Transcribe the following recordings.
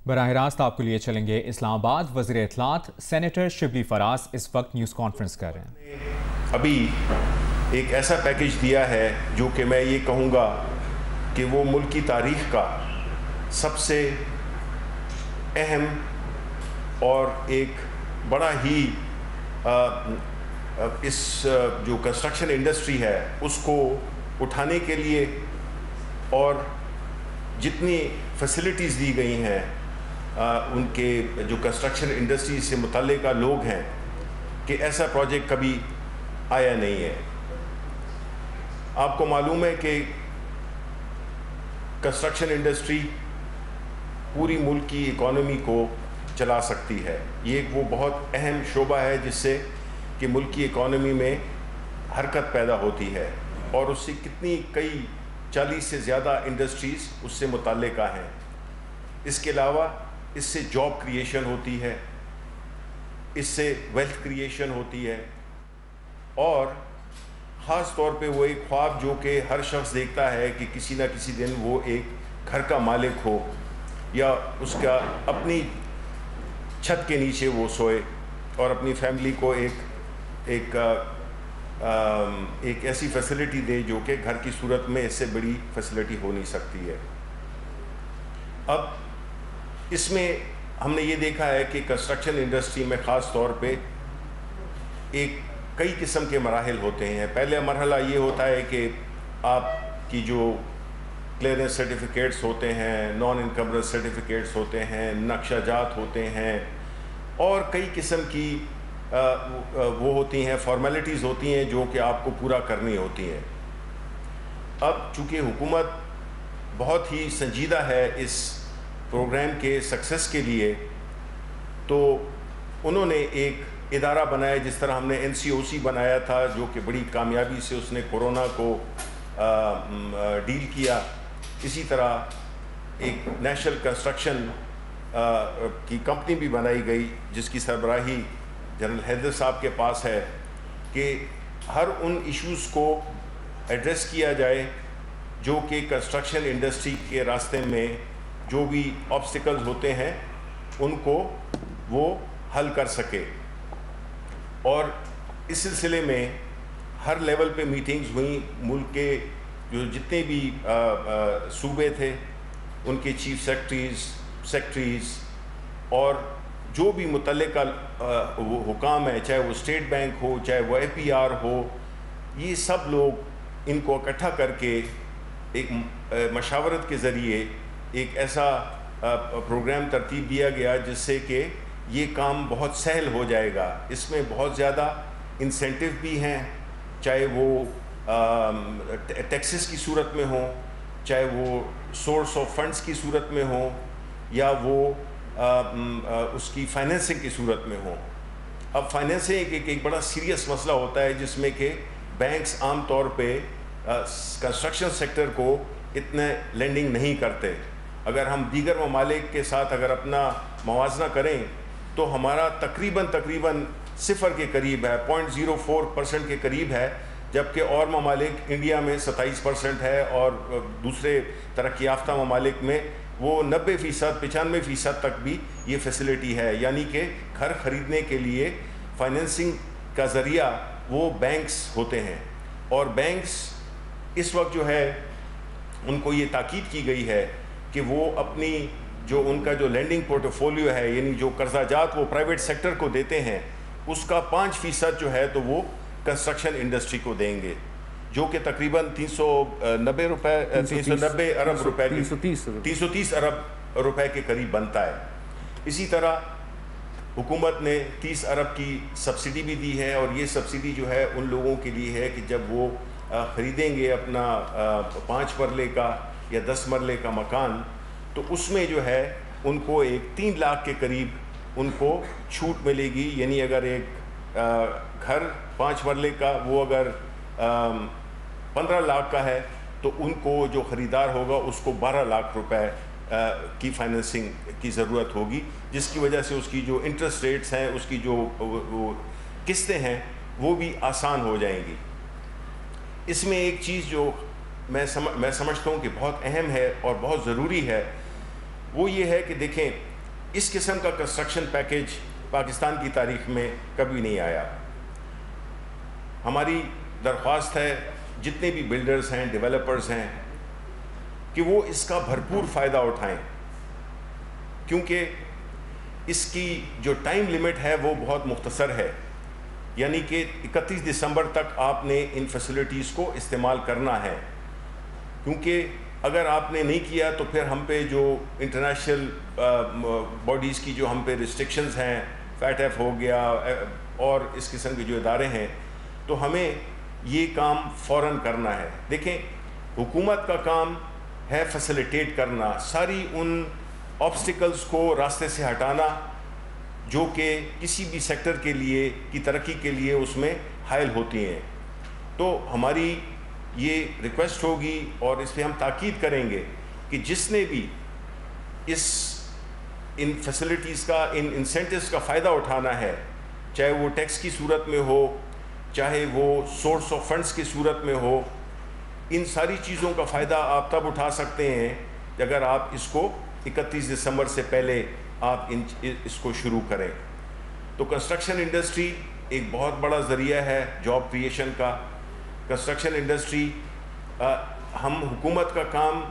براہ راست آپ کے لیے چلیں گے اسلام آباد۔ وزیر اطلاعات سینیٹر شبلی فراز اس وقت نیوز کانفرنس کر رہے ہیں۔ ابھی ایک ایسا پیکج دیا ہے جو کہ میں یہ کہوں گا کہ وہ ملک کی تاریخ کا سب سے اہم اور ایک بڑا ہی اس جو کنسٹرکشن انڈسٹری ہے اس کو اٹھانے کے لیے اور جتنی فیسلٹیز دی گئی ہیں ان کے جو کنسٹرکشن انڈسٹری سے متعلقہ لوگ ہیں کہ ایسا پروجیکٹ کبھی آیا نہیں ہے۔ آپ کو معلوم ہے کہ کنسٹرکشن انڈسٹری پوری ملک کی اکانومی کو چلا سکتی ہے۔ یہ ایک وہ بہت اہم شعبہ ہے جس سے کہ ملک کی اکانومی میں حرکت پیدا ہوتی ہے اور اس سے کئی 40 سے زیادہ انڈسٹریز اس سے متعلقہ ہیں۔ اس کے علاوہ اس سے جاب کریشن ہوتی ہے، اس سے ویلتھ کریشن ہوتی ہے اور خاص طور پہ وہ ایک خواب جو کہ ہر شخص دیکھتا ہے کہ کسی نہ کسی دن وہ ایک گھر کا مالک ہو یا اس کا اپنی چھت کے نیچے وہ سوئے اور اپنی فیملی کو ایک ایسی فیسلٹی دے جو کہ گھر کی صورت میں اس سے بڑی فیسلٹی ہو نہیں سکتی ہے۔ اب اس میں ہم نے یہ دیکھا ہے کہ کنسٹرکشن انڈسٹری میں خاص طور پہ کئی قسم کے مراحل ہوتے ہیں۔ پہلے مرحلہ یہ ہوتا ہے کہ آپ کی جو کلیئرنس سرٹیفکیٹس ہوتے ہیں، نان انکمبرنس سرٹیفکیٹس ہوتے ہیں، نقشہ جات ہوتے ہیں اور کئی قسم کی وہ ہوتی ہیں فارمیلٹیز ہوتی ہیں جو کہ آپ کو پورا کرنی ہوتی ہیں۔ اب چونکہ حکومت بہت ہی سنجیدہ ہے اس پروگرام کے سکسیس کے لیے تو انہوں نے ایک ادارہ بنایا، جس طرح ہم نے NCOC بنایا تھا جو کہ بڑی کامیابی سے اس نے کورونا کو ڈیل کیا، اسی طرح ایک نیشنل کنسٹرکشن کی کمپنی بھی بنائی گئی جس کی سربراہی جنرل حیدر صاحب کے پاس ہے کہ ہر ان ایشوز کو ایڈریس کیا جائے جو کہ کنسٹرکشن انڈسٹری کے راستے میں جو بھی آبسٹیکلز ہوتے ہیں ان کو وہ حل کر سکے۔ اور اس سلسلے میں ہر لیول پہ میٹنگز ہوئیں، ملک کے جو جتنے بھی صوبے تھے ان کے چیف سیکرٹریز اور جو بھی متعلقہ حکام ہیں، چاہے وہ اسٹیٹ بینک ہو چاہے وہ APR ہو، یہ سب لوگ ان کو اکٹھا کر کے ایک مشاورت کے ذریعے ایک ایسا پروگرام ترتیب دیا گیا جس سے کہ یہ کام بہت سہل ہو جائے گا۔ اس میں بہت زیادہ انسینٹیو بھی ہیں، چاہے وہ ٹیکسز کی صورت میں ہوں، چاہے وہ سورس آف فنڈز کی صورت میں ہوں یا وہ اس کی فائنینسنگ کی صورت میں ہوں۔ اب فائنینسنگ ایک بڑا سیریس مسئلہ ہوتا ہے جس میں کہ بینکس عام طور پہ کنسٹرکشن سیکٹر کو اتنے لینڈنگ نہیں کرتے۔ اگر ہم دیگر ممالک کے ساتھ اگر اپنا موازنہ کریں تو ہمارا تقریباً 0 کے قریب ہے، 0.04% کے قریب ہے، جبکہ اور ممالک انڈیا میں 27% ہے اور دوسرے ترقی یافتہ ممالک میں وہ 90%، 95% تک بھی یہ فیسلٹی ہے۔ یعنی کہ گھر خریدنے کے لیے فائنینسنگ کا ذریعہ وہ بینکس ہوتے ہیں اور بینکس اس وقت جو ہے ان کو یہ تاکید کی گئی ہے کہ وہ اپنی جو ان کا جو لینڈنگ پورٹفولیو ہے، یعنی جو قرضہ جات وہ پرائیویٹ سیکٹر کو دیتے ہیں، اس کا 5% جو ہے تو وہ کنسٹرکشن انڈسٹری کو دیں گے، جو کہ تقریباً 390 ارب روپے 330 ارب روپے کے قریب بنتا ہے۔ اسی طرح حکومت نے 30 ارب کی سبسڈی بھی دی ہے اور یہ سبسڈی جو ہے ان لوگوں کے لیے ہے کہ جب وہ خریدیں گے اپنا 5 مرلے کا یا 10 مرلے کا مکان تو اس میں جو ہے ان کو ایک 3 لاکھ کے قریب ان کو چھوٹ ملے گی۔ یعنی اگر ایک گھر 5 مرلے کا وہ اگر 15 لاکھ کا ہے تو ان کو جو خریدار ہوگا اس کو 12 لاکھ روپے کی فائنینسنگ کی ضرورت ہوگی، جس کی وجہ سے اس کی جو انٹرسٹ ریٹس ہیں، اس کی جو قسطیں ہیں وہ بھی آسان ہو جائیں گی۔ اس میں ایک چیز جو میں سمجھتا ہوں کہ بہت اہم ہے اور بہت ضروری ہے وہ یہ ہے کہ دیکھیں اس قسم کا کنسٹرکشن پیکیج پاکستان کی تاریخ میں کبھی نہیں آیا. ہماری درخواست ہے جتنے بھی بلڈرز ہیں، ڈیولپرز ہیں، کہ وہ اس کا بھرپور فائدہ اٹھائیں، کیونکہ اس کی جو ٹائم لیمٹ ہے وہ بہت مختصر ہے، یعنی کہ 31 دسمبر تک آپ نے ان فیسلٹیز کو استعمال کرنا ہے. کیونکہ اگر آپ نے نہیں کیا تو پھر ہم پہ جو انٹرنیشنل باڈیز کی جو ہم پہ ریسٹرکشنز ہیں، فیٹ ایف ہو گیا اور اس قسم کے جو ادارے ہیں، تو ہمیں یہ کام فوراً کرنا ہے. دیکھیں، حکومت کا کام ہے فیسیلیٹیٹ کرنا، ساری ان آبسٹیکلز کو راستے سے ہٹانا جو کہ کسی بھی سیکٹر کے لیے کی ترقی کے لیے اس میں حائل ہوتی ہیں. تو ہماری یہ ریکویسٹ ہوگی اور اس پہ ہم تاکید کریں گے کہ جس نے بھی ان فیسلٹیز کا، ان انسینٹیوز کا فائدہ اٹھانا ہے، چاہے وہ ٹیکس کی صورت میں ہو، چاہے وہ سورس آف فنڈز کی صورت میں ہو، ان ساری چیزوں کا فائدہ آپ تب اٹھا سکتے ہیں کہ اگر آپ اس کو 31 دسمبر سے پہلے آپ اس کو شروع کریں. تو کنسٹرکشن انڈسٹری ایک بہت بڑا ذریعہ ہے جاب کریشن کا. کنسٹرکشن انڈسٹری، ہم حکومت کا کام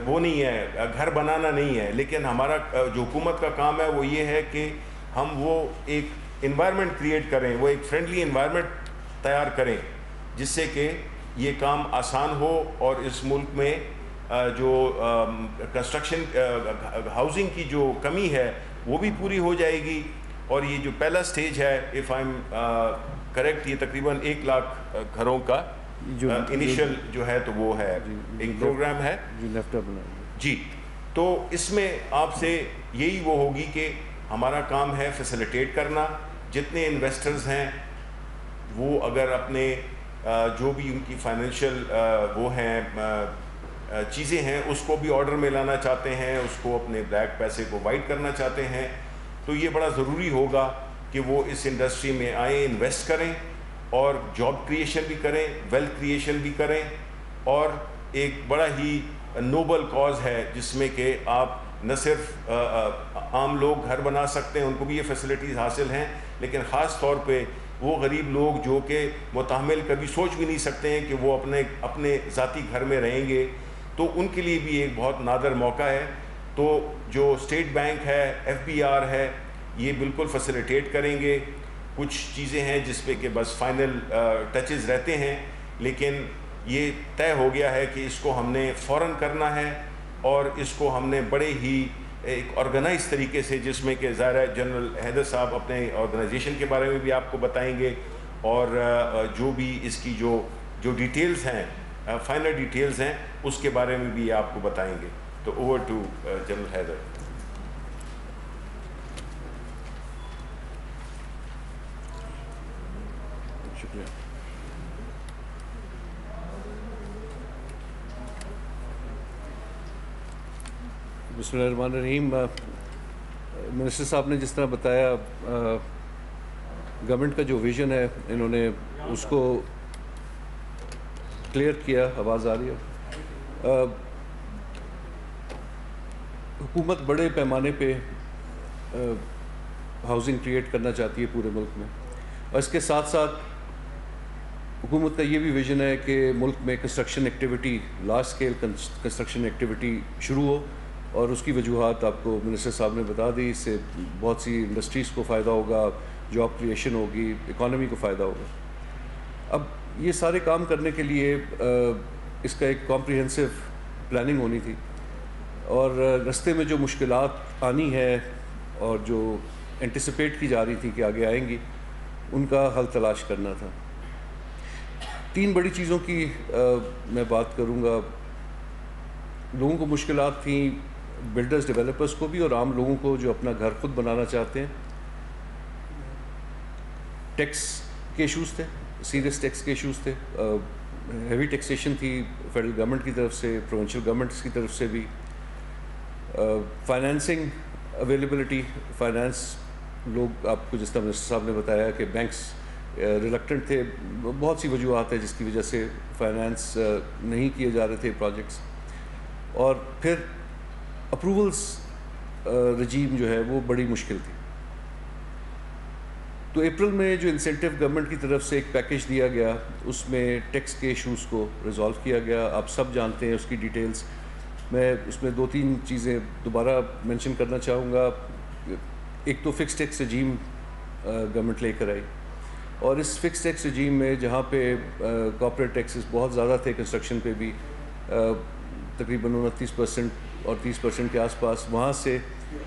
وہ نہیں ہے، گھر بنانا نہیں ہے، لیکن ہمارا جو حکومت کا کام ہے وہ یہ ہے کہ ہم وہ ایک انوائرمنٹ کریٹ کریں، وہ ایک فرینڈلی انوائرمنٹ تیار کریں جس سے کہ یہ کام آسان ہو اور اس ملک میں جو کنسٹرکشن ہاؤسنگ کی جو کمی ہے وہ بھی پوری ہو جائے گی. اور یہ جو پہلا سٹیج ہے، اف آئی ایم کریکٹ، یہ تقریباً 1 لاکھ گھروں کا انیشل جو ہے تو وہ ہے ایک پروگرام ہے جی. تو اس میں آپ سے یہی وہ ہوگی کہ ہمارا کام ہے فیسیلیٹیٹ کرنا. جتنے انویسٹرز ہیں وہ اگر اپنے جو بھی ان کی فائنینشیل وہ ہیں چیزیں ہیں اس کو بھی آرڈر میں لانا چاہتے ہیں، اس کو اپنے بلیک پیسے کو وائٹ کرنا چاہتے ہیں، تو یہ بڑا ضروری ہوگا کہ وہ اس انڈسٹری میں آئیں، انویسٹ کریں اور جاب کریشن بھی کریں، ویلتھ کریشن بھی کریں. اور ایک بڑا ہی نوبل کاز ہے جس میں کہ آپ نہ صرف عام لوگ گھر بنا سکتے ہیں، ان کو بھی یہ فیسلٹیز حاصل ہیں، لیکن خاص طور پہ وہ غریب لوگ جو کہ متحمل کبھی سوچ بھی نہیں سکتے ہیں کہ وہ اپنے ذاتی گھر میں رہیں گے، تو ان کے لیے بھی ایک بہت نادر موقع ہے. تو جو اسٹیٹ بینک ہے، FBR ہے، یہ بالکل فیسیلیٹیٹ کریں گے. کچھ چیزیں ہیں جس پہ کہ بس فائنل ٹچز رہتے ہیں، لیکن یہ طے ہو گیا ہے کہ اس کو ہم نے فوراً کرنا ہے اور اس کو ہم نے بڑے ہی ایک آرگنائز طریقے سے، جس میں کہ ظاہر ہے جنرل حیدر صاحب اپنے آرگنائزیشن کے بارے میں بھی آپ کو بتائیں گے اور جو بھی اس کی جو ڈیٹیلز ہیں، فائنل ڈیٹیلز ہیں، اس کے بارے میں بھی آپ کو بتائیں گے. تو اوور ٹو جنرل حیدر. شکریہ. بسم اللہ الرحمن الرحیم. منسٹر صاحب نے جس طرح بتایا، گورنمنٹ کا جو ویژن ہے انہوں نے اس کو کلیئر کیا. آواز آ رہی ہے؟ حکومت بڑے پیمانے پہ ہاؤسنگ کریٹ کرنا چاہتی ہے پورے ملک میں، اور اس کے ساتھ ساتھ حکومت کا یہ بھی ویژن ہے کہ ملک میں construction activity, large scale construction activity شروع ہو. اور اس کی وجوہات آپ کو منسٹر صاحب نے بتا دی. اس سے بہت سی انڈسٹریز کو فائدہ ہوگا، جاب کریشن ہوگی، اکانومی کو فائدہ ہوگا. اب یہ سارے کام کرنے کے لیے اس کا ایک کمپریہنسو پلاننگ ہونی تھی، اور رستے میں جو مشکلات آنی ہے اور جو انٹیسپیٹ کی جا رہی تھی کہ آگے آئیں گی، ان کا حل تلاش کرنا تھا. 3 بڑی چیزوں کی میں بات کروں گا. لوگوں کو مشکلات تھیں، بلڈرز ڈیولپرز کو بھی اور عام لوگوں کو جو اپنا گھر خود بنانا چاہتے ہیں. ٹیکس کے ایشوز تھے، سیریس ٹیکس کے ایشوز تھے. ہیوی ٹیکسیشن تھی فیڈرل گورنمنٹ کی طرف سے، پروونشل گورنمنٹس کی طرف سے بھی. فائنینسنگ اویلیبلٹی، فائنانس لوگ، آپ کو جس طرح منسٹر صاحب نے بتایا کہ بینکس ریلکٹنٹ تھے. بہت سی وجوہات ہیں جس کی وجہ سے فائنانس نہیں کیے جا رہے تھے پروجیکٹس. اور پھر اپروولس رجیم جو ہے وہ بڑی مشکل تھی. تو اپریل میں جو انسینٹیو گورنمنٹ کی طرف سے ایک پیکیج دیا گیا, اس میں ٹیکس کے ایشوز کو ریزالو کیا گیا. آپ سب جانتے ہیں اس کی ڈیٹیلز. میں اس میں 2-3 چیزیں دوبارہ مینشن کرنا چاہوں گا. ایک تو فکس ٹیکس رجیم گورنمنٹ لے کر آئی, اور اس فکس ٹیکس رجیم میں جہاں پہ کارپوریٹ ٹیکسز بہت زیادہ تھے, کنسٹرکشن پہ بھی تقریباً 29% اور 30% کے آس پاس, وہاں سے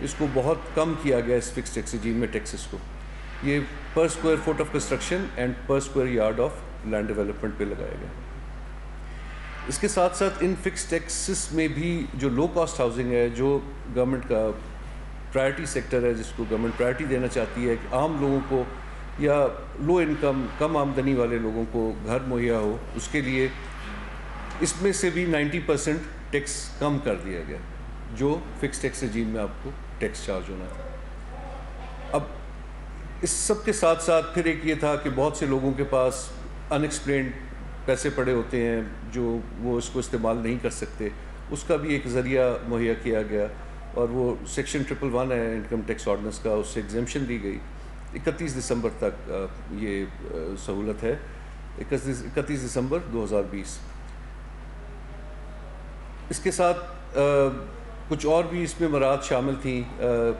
اس کو بہت کم کیا گیا اس فکس ٹیکس رجیم میں ٹیکسز کو. یہ per square feet of construction and per square yard of land development پہ لگایا گیا. اس کے ساتھ ساتھ ان فکس ٹیکسز میں بھی جو لو کاسٹ ہاؤسنگ ہے, جو گورنمنٹ کا پرائرٹی سیکٹر ہے, جس کو گورنمنٹ پرائرٹی دینا چاہتی ہے کہ عام لوگوں کو یا لو انکم کم آمدنی والے لوگوں کو گھر مہیا ہو, اس کے لیے اس میں سے بھی 90% ٹیکس کم کر دیا گیا, جو فکس ٹیکس رجیم میں آپ کو ٹیکس چارج ہونا تھا. اب اس سب کے ساتھ ساتھ پھر ایک یہ تھا کہ بہت سے لوگوں کے پاس ان ایکسپلینڈ پیسے پڑے ہوتے ہیں جو وہ اس کو استعمال نہیں کر سکتے, اس کا بھی ایک ذریعہ مہیا کیا گیا, اور وہ سیکشن 111 ہے انکم ٹیکس آرڈیننس کا, اس سے ایگزیمپشن دی گئی. 31 دسمبر تک یہ سہولت ہے, 31 دسمبر 2020. اس کے ساتھ کچھ اور بھی اس میں مراحت شامل تھیں.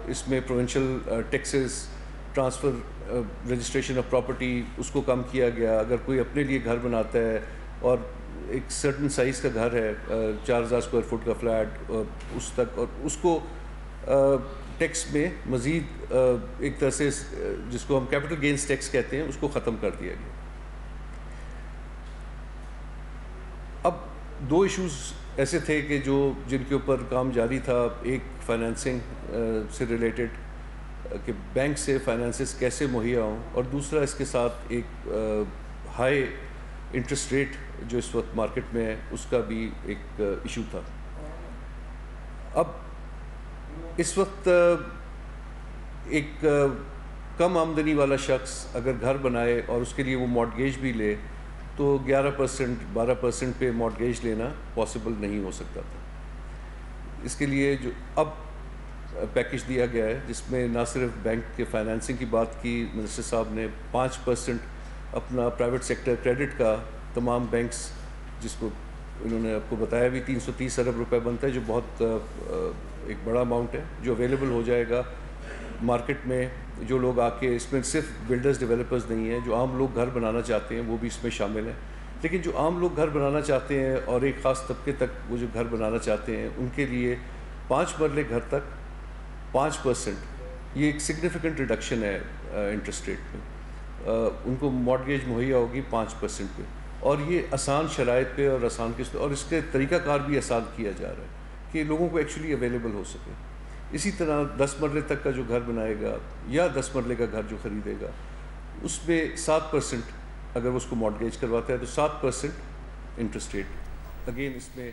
اس میں provincial taxes, transfer registration of property, اس کو کم کیا گیا. اگر کوئی اپنے لیے گھر بناتا ہے اور ایک سرٹن سائز کا گھر ہے, 4000 اسکوائر فٹ کا فلیٹ, اس تک, اور اس کو ٹیکس میں مزید ایک طرح سے جس کو ہم کیپٹل گینز ٹیکس کہتے ہیں, اس کو ختم کر دیا گیا. اب 2 ایشوز ایسے تھے کہ جن کے اوپر کام جاری تھا. ایک فائنینسنگ سے ریلیٹڈ کہ بینک سے فائنانسز کیسے مہیا ہوں, اور دوسرا اس کے ساتھ ایک ہائی انٹرسٹ ریٹ جو اس وقت مارکیٹ میں ہے, اس کا بھی ایک ایشو تھا. اب اس وقت ایک کم آمدنی والا شخص اگر گھر بنائے اور اس کے لیے وہ مارٹگیج بھی لے, تو 11% 12% پہ مارٹگیج لینا پاسبل نہیں ہو سکتا تھا. اس کے لیے جو اب پیکیج دیا گیا ہے, جس میں نہ صرف بینک کے فائنینسنگ کی بات کی منسٹر صاحب نے, 5% اپنا پرائیویٹ سیکٹر کریڈٹ کا تمام بینکس, جس کو انہوں نے آپ کو بتایا بھی 330 ارب روپے بنتا ہے, جو بہت ایک بڑا اماؤنٹ ہے, جو اویلیبل ہو جائے گا مارکیٹ میں. جو لوگ آ کے, اس میں صرف بلڈرز ڈیولپرز نہیں ہیں, جو عام لوگ گھر بنانا چاہتے ہیں وہ بھی اس میں شامل ہیں. لیکن جو عام لوگ گھر بنانا چاہتے ہیں اور ایک خاص طبقے تک وہ جو گھر بنانا چاہتے ہیں, ان کے لیے 5 مرلے گھر تک 5%, یہ ایک سگنیفیکنٹ ریڈکشن ہے انٹرسٹ ریٹ میں. ان کو مارٹگیج مہیا ہوگی 5% پہ, اور یہ آسان شرائط پہ اور آسان قسط, اور اس کے طریقہ کار بھی آسان کیا جا رہا ہے کہ لوگوں کو ایکچولی اویلیبل ہو سکے. اسی طرح 10 مرلے تک کا جو گھر بنائے گا یا 10 مرلے کا گھر جو خریدے گا, اس میں 7% اگر اس کو مارٹگیج کرواتا ہے تو 7% انٹرسٹ ریٹ. اگین اس میں